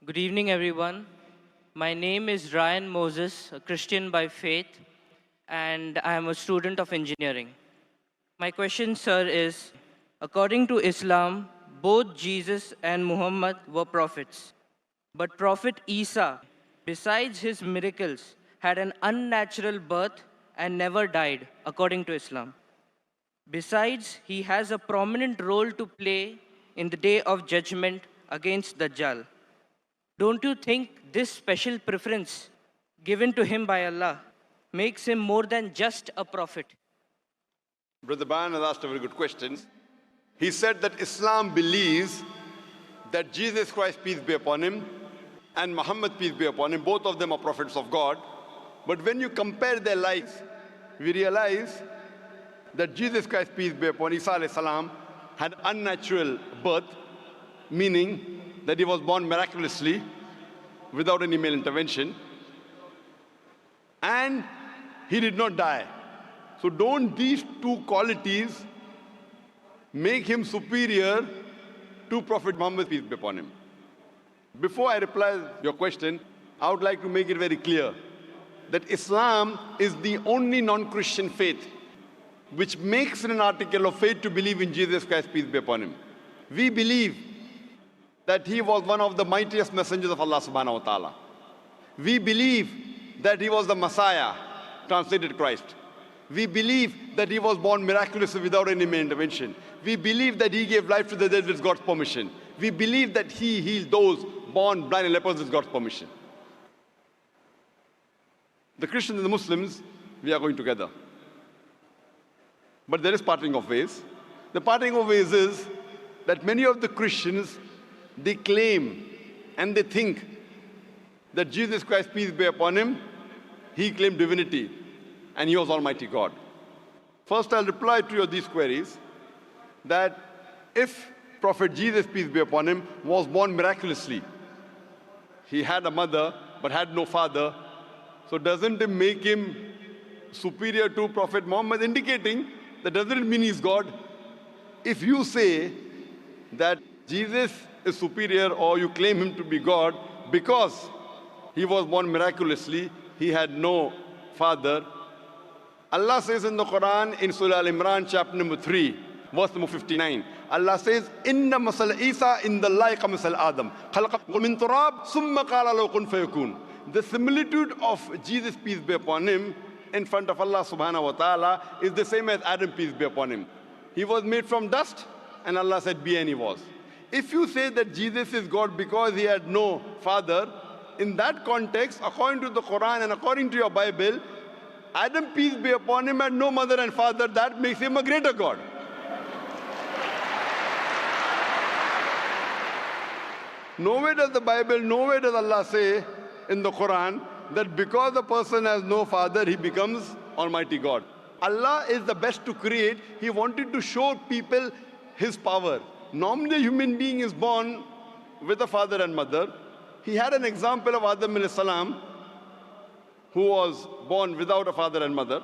Good evening, everyone. My name is Ryan Moses, a Christian by faith, and I am a student of engineering. My question, sir, is according to Islam, both Jesus and Muhammad were prophets. But Prophet Isa, besides his miracles, had an unnatural birth and never died, according to Islam. Besides, he has a prominent role to play in the day of judgment against Dajjal. Don't you think this special preference given to him by Allah makes him more than just a prophet? Brother Bayan has asked a very good question. He said that Islam believes that Jesus Christ, peace be upon him, and Muhammad, peace be upon him, both of them are prophets of God. But when you compare their lives, we realize that Jesus Christ, peace be upon Isa alayhi salam, had unnatural birth, meaning that he was born miraculously without any male intervention, and he did not die. So don't these two qualities make him superior to Prophet Muhammad, peace be upon him? Before I reply your question, I would like to make it very clear that Islam is the only non-Christian faith which makes it an article of faith to believe in Jesus Christ, peace be upon him. We believe that he was one of the mightiest messengers of Allah subhanahu wa ta'ala. We believe that he was the Messiah, translated Christ. We believe that he was born miraculously without any male intervention. We believe that he gave life to the dead with God's permission. We believe that he healed those born blind and lepers with God's permission. The Christians and the Muslims, we are going together. But there is parting of ways. The parting of ways is that many of the Christians, they claim and they think that Jesus Christ, peace be upon him, he claimed divinity and he was Almighty God. First, I'll reply to these queries that if Prophet Jesus, peace be upon him, was born miraculously, he had a mother but had no father, so doesn't it make him superior to Prophet Muhammad, indicating that doesn't mean he's God? If you say that Jesus is superior or you claim him to be God because he was born miraculously, he had no father. Allah says in the Quran in Surah Al-Imran chapter number 3, verse number 59, Allah says, Inna masal Isa in the like masal Adam. Khalaqakum min turab, summa qala lahu kun fayakun. The similitude of Jesus, peace be upon him, in front of Allah subhanahu wa ta'ala is the same as Adam, peace be upon him. He was made from dust and Allah said be, and he was. If you say that Jesus is God because he had no father, in that context, according to the Quran and according to your Bible, Adam, peace be upon him, had no mother and father. That makes him a greater God. Nowhere does the Bible, nowhere does Allah say in the Quran that because the person has no father, he becomes Almighty God. Allah is the best to create. He wanted to show people his power. Normally, a human being is born with a father and mother. He had an example of Adam alayhi salam, who was born without a father and mother.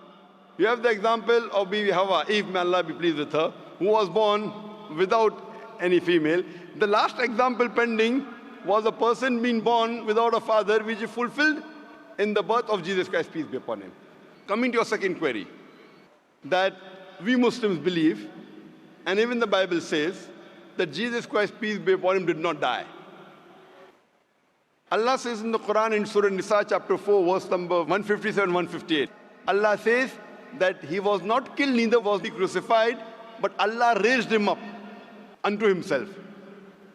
You have the example of Bibi Hawa, Eve, may Allah be pleased with her, who was born without any female. The last example pending was a person being born without a father, which is fulfilled in the birth of Jesus Christ, peace be upon him. Coming to your second query, that we Muslims believe, and even the Bible says, that Jesus Christ, peace be upon him, did not die. Allah says in the Quran in Surah Nisa chapter 4, verse number 157, 158, Allah says that he was not killed, neither was he crucified, but Allah raised him up unto himself.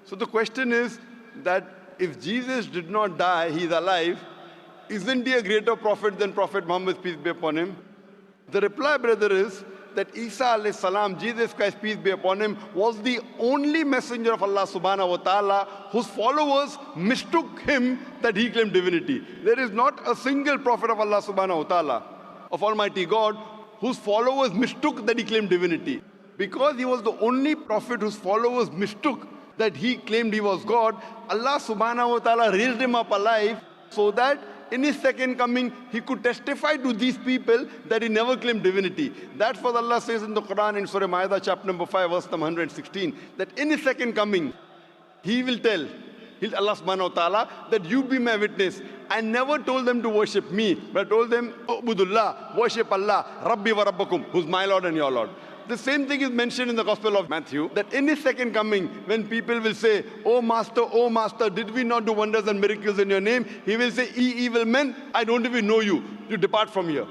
So the question is that if Jesus did not die, he is alive, isn't he a greater prophet than Prophet Muhammad, peace be upon him? The reply, brother, is that Isa alayhi salam, Jesus Christ, peace be upon him, was the only messenger of Allah subhanahu wa ta'ala whose followers mistook him that he claimed divinity. There is not a single prophet of Allah subhanahu wa ta'ala, of Almighty God, whose followers mistook that he claimed divinity. Because he was the only prophet whose followers mistook that he claimed he was God, Allah subhanahu wa ta'ala raised him up alive so that in his second coming, he could testify to these people that he never claimed divinity. That's what Allah says in the Quran in Surah Ma'idah chapter number 5, verse number 116, that in his second coming, he will tell He'll Allah subhanahu wa ta'ala that you be my witness. I never told them to worship me, but I told them, Ubudullah, worship Allah, Rabbi wa Rabbakum, who's my Lord and your Lord. The same thing is mentioned in the Gospel of Matthew, that in his second coming, when people will say, oh Master, did we not do wonders and miracles in your name? He will say, ye evil men, I don't even know you. You depart from here.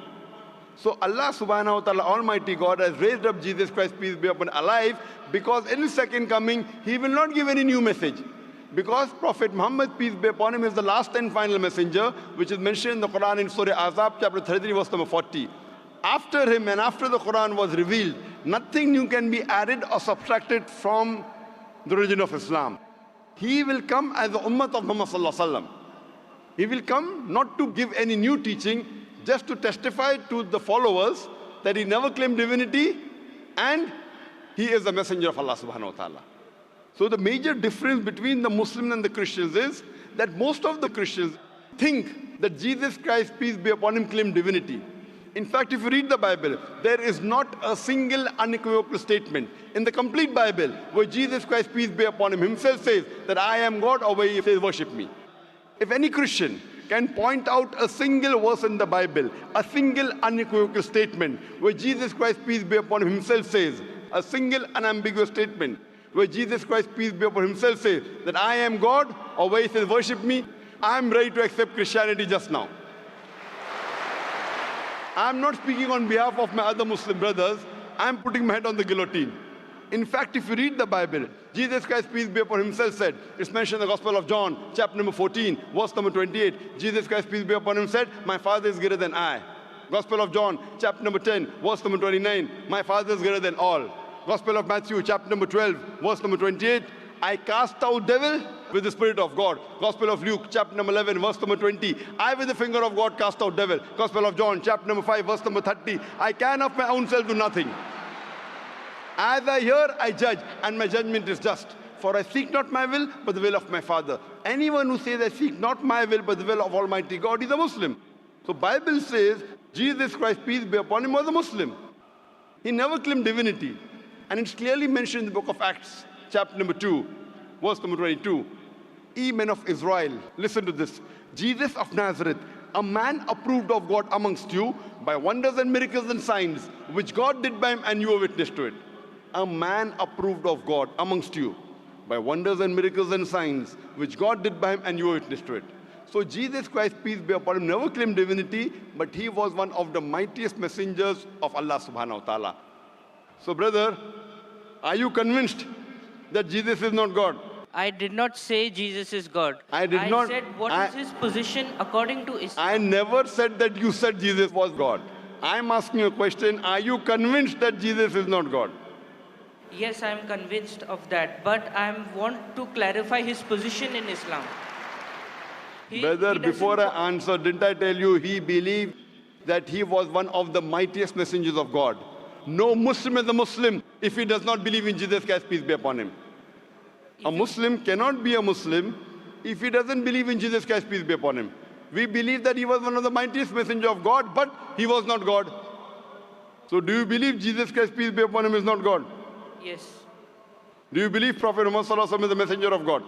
So Allah subhanahu wa ta'ala, Almighty God, has raised up Jesus Christ, peace be upon him, alive, because in his second coming, he will not give any new message. Because Prophet Muhammad, peace be upon him, is the last and final messenger, which is mentioned in the Quran in Surah Azab, chapter 33, verse number 40. After him and after the Quran was revealed, nothing new can be added or subtracted from the religion of Islam. He will come as the ummah of Muhammad sallallahu alaihi wasallam. He will come not to give any new teaching, just to testify to the followers that he never claimed divinity and he is the messenger of Allah subhanahu wa ta'ala. So the major difference between the Muslims and the Christians is that most of the Christians think that Jesus Christ, peace be upon him, claimed divinity. In fact, if you read the Bible, there is not a single unequivocal statement in the complete Bible where Jesus Christ, peace be upon him, himself says that I am God, or where he says worship me. If any Christian can point out a single verse in the Bible, a single unequivocal statement where Jesus Christ, peace be upon him, himself says, a single unambiguous statement where Jesus Christ, peace be upon him, himself says that I am God, or where he says worship me, I am ready to accept Christianity just now. I am not speaking on behalf of my other Muslim brothers. I am putting my head on the guillotine. In fact, if you read the Bible, Jesus Christ, peace be upon him, himself said, it's mentioned in the Gospel of John, chapter number 14, verse number 28. Jesus Christ, peace be upon him, said, my Father is greater than I. Gospel of John, chapter number 10, verse number 29, my Father is greater than all. Gospel of Matthew, chapter number 12, verse number 28, I cast out devil with the Spirit of God. Gospel of Luke, chapter number 11, verse number 20, I with the finger of God cast out devil. Gospel of John, chapter number 5, verse number 30, I can of my own self do nothing. As I hear, I judge, and my judgment is just. For I seek not my will, but the will of my Father. Anyone who says, I seek not my will, but the will of Almighty God, is a Muslim. So Bible says, Jesus Christ, peace be upon him, was a Muslim. He never claimed divinity. And it's clearly mentioned in the book of Acts, chapter number 2, verse number 22. Ye men of Israel, listen to this. Jesus of Nazareth, a man approved of God amongst you by wonders and miracles and signs, which God did by him, and you were witness to it. A man approved of God amongst you by wonders and miracles and signs, which God did by him, and you were witness to it. So Jesus Christ, peace be upon him, never claimed divinity, but he was one of the mightiest messengers of Allah subhanahu wa ta'ala. So brother, are you convinced that Jesus is not God? I did not say Jesus is God. I said what is his position according to Islam. I never said that you said Jesus was God. I'm asking you a question. Are you convinced that Jesus is not God? Yes, I am convinced of that, but I want to clarify his position in Islam. Brother, before I answer, didn't I tell you he believed that he was one of the mightiest messengers of God? No Muslim is a Muslim if he does not believe in Jesus Christ, peace be upon him. A Muslim cannot be a Muslim if he doesn't believe in Jesus Christ, peace be upon him. We believe that he was one of the mightiest messengers of God, but he was not God. So do you believe Jesus Christ, peace be upon him, is not God? Yes. Do you believe Prophet Muhammad sallallahu alaihi wasallam is the messenger of God?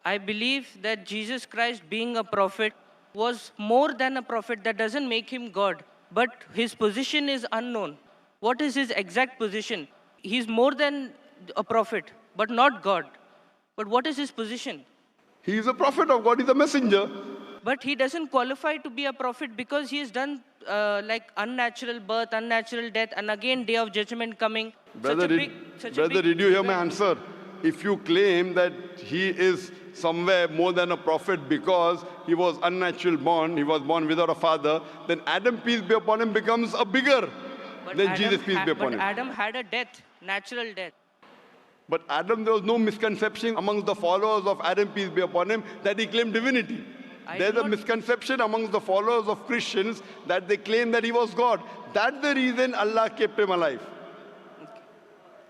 I believe that Jesus Christ, being a prophet, was more than a prophet. That doesn't make him God, but his position is unknown. What is his exact position? He's more than a prophet, but not God. But what is his position? He is a prophet of God, he's a messenger. But he doesn't qualify to be a prophet because he has done like unnatural birth, unnatural death, and again day of judgment coming. Brother, did you hear my answer? If you claim that he is somewhere more than a prophet because he was unnatural born, he was born without a father, then Adam, peace be upon him, becomes a bigger than Jesus, peace be upon him. But Adam had a death, natural death. But Adam, there was no misconception amongst the followers of Adam, peace be upon him, that he claimed divinity. There's a misconception amongst the followers of Christians that they claim that he was God. That's the reason Allah kept him alive.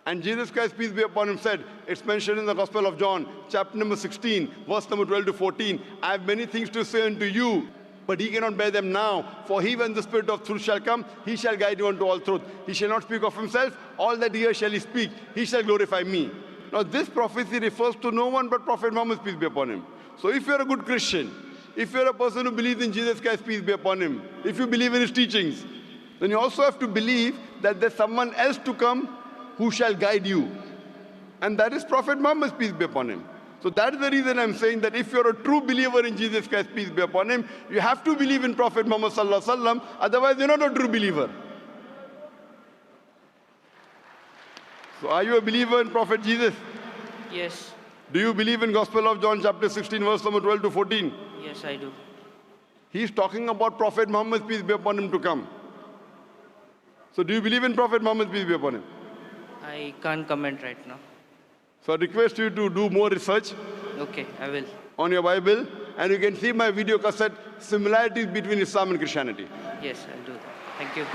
And Jesus Christ, peace be upon him, said, it's mentioned in the Gospel of John, chapter number 16, verse number 12 to 14, I have many things to say unto you, but he cannot bear them now. For he, when the Spirit of truth shall come, he shall guide you unto all truth. He shall not speak of himself. All that he hears shall he speak. He shall glorify me. Now this prophecy refers to no one but Prophet Muhammad, peace be upon him. So if you're a good Christian, if you're a person who believes in Jesus Christ, peace be upon him, if you believe in his teachings, then you also have to believe that there's someone else to come who shall guide you. And that is Prophet Muhammad, peace be upon him. So that is the reason I'm saying that if you're a true believer in Jesus Christ, peace be upon him, you have to believe in Prophet Muhammad sallallahu alaihi wasallam, otherwise you're not a true believer. So are you a believer in Prophet Jesus? Yes. Do you believe in Gospel of John chapter 16 verse number 12 to 14? Yes, I do. He's talking about Prophet Muhammad, peace be upon him, to come. So do you believe in Prophet Muhammad, peace be upon him? I can't comment right now. So I request you to do more research Okay, I will. on your Bible, and you can see my video cassette, Similarities Between Islam and Christianity. Yes, I'll do that. Thank you.